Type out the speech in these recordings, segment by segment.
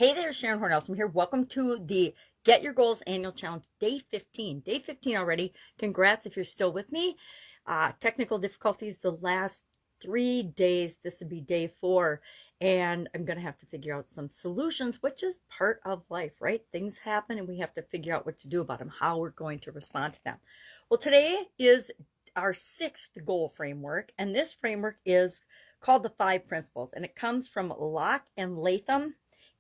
Hey there, Sharon Horne-Ellstrom here. Welcome to the Get Your Goals Annual Challenge, Day 15. Day 15 already. Congrats if you're still with me. Technical difficulties the last 3 days. This would be day 4. And I'm going to have to figure out some solutions, which is part of life, right? Things happen and we have to figure out what to do about them, how we're going to respond to them. Well, today is our 6th goal framework, and this framework is called the 5 Principles, and it comes from Locke and Latham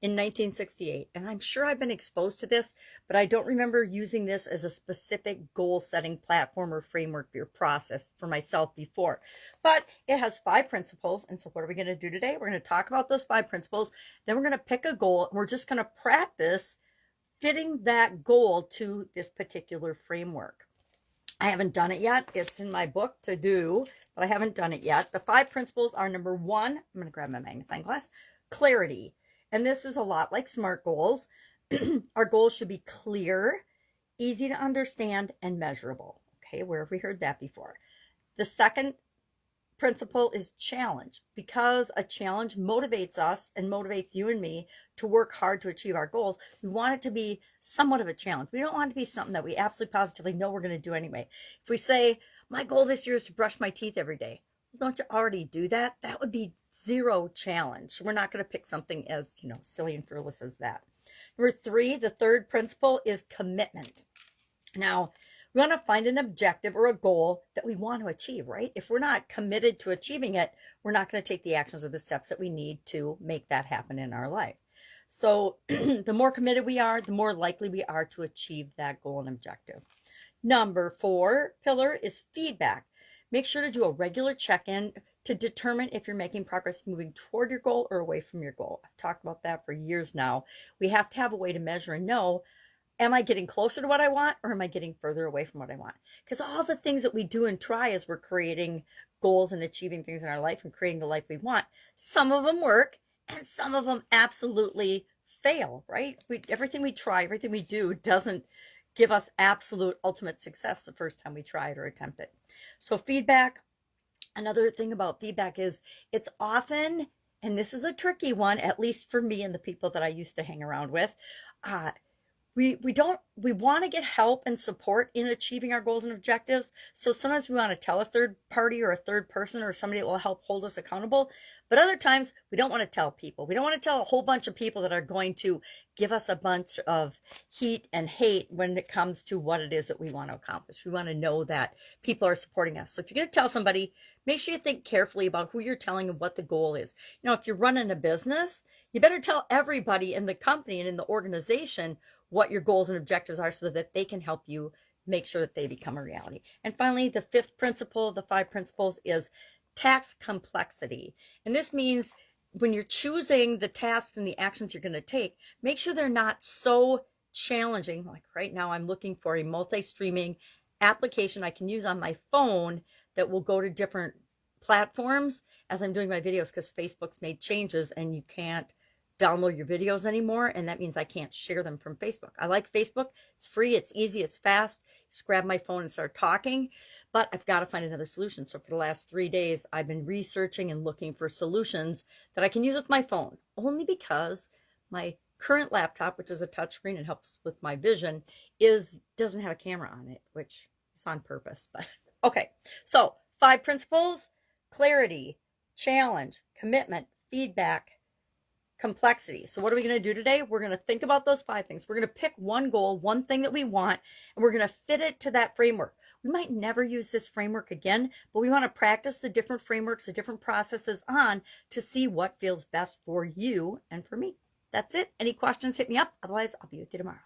in 1968. And I'm sure I've been exposed to this, but I don't remember using this as a specific goal setting platform or framework or process for myself before. But it has 5 principles. And so what are we going to do today? We're going to talk about those 5 principles. Then we're going to pick a goal, and we're just going to practice fitting that goal to this particular framework. I haven't done it yet. It's in my book to do, but I haven't done it yet. The 5 principles are: number 1, I'm going to grab my magnifying glass, clarity. And this is a lot like SMART goals. Our goals should be clear, easy to understand, and measurable. Okay, where have we heard that before? The second principle is challenge, because a challenge motivates us and motivates you and me to work hard to achieve our goals. We want it to be somewhat of a challenge. We don't want it to be something that we absolutely positively know we're going to do anyway. If we say, my goal this year is to brush my teeth every day, don't you already do that? That would be 0 challenge. We're not going to pick something as, silly and frivolous as that. Number 3, the third principle is commitment. Now, we want to find an objective or a goal that we want to achieve, right? If we're not committed to achieving it, we're not going to take the actions or the steps that we need to make that happen in our life. So the more committed we are, the more likely we are to achieve that goal and objective. Number 4 pillar is feedback. Make sure to do a regular check-in to determine if you're making progress moving toward your goal or away from your goal. I've talked about that for years now. We have to have a way to measure and know, am I getting closer to what I want, or am I getting further away from what I want? Because all the things that we do and try as we're creating goals and achieving things in our life and creating the life we want, some of them work and some of them absolutely fail, right? Everything we try, everything we do doesn't give us absolute ultimate success the first time we try it or attempt it. So feedback, another thing about feedback is it's often, and this is a tricky one, at least for me and the people that I used to hang around with, we want to get help and support in achieving our goals and objectives. So sometimes we want to tell a third party or a third person or somebody that will help hold us accountable. But other times we don't want to tell people. We don't want to tell a whole bunch of people that are going to give us a bunch of heat and hate when it comes to what it is that we want to accomplish. We want to know that people are supporting us. So if you're going to tell somebody, make sure you think carefully about who you're telling and what the goal is. If you're running a business, you better tell everybody in the company and in the organization what your goals and objectives are so that they can help you make sure that they become a reality. And finally, the 5th principle of the 5 principles is task complexity. And this means when you're choosing the tasks and the actions you're going to take, make sure they're not so challenging. Like right now, I'm looking for a multi-streaming application I can use on my phone that will go to different platforms as I'm doing my videos, because Facebook's made changes and you can't download your videos anymore, and that means I can't share them from Facebook. I like Facebook. It's free, it's easy, it's fast. Just grab my phone and start talking, but I've got to find another solution. So for the last 3 days, I've been researching and looking for solutions that I can use with my phone, only because my current laptop, which is a touchscreen and helps with my vision, doesn't have a camera on it, which is on purpose. But okay, so 5 principles: clarity, challenge, commitment, feedback, complexity. So what are we going to do today? We're going to think about those 5 things. We're going to pick one goal, one thing that we want, and we're going to fit it to that framework. We might never use this framework again, but we want to practice the different frameworks, the different processes on to see what feels best for you and for me. That's it. Any questions, hit me up. Otherwise, I'll be with you tomorrow.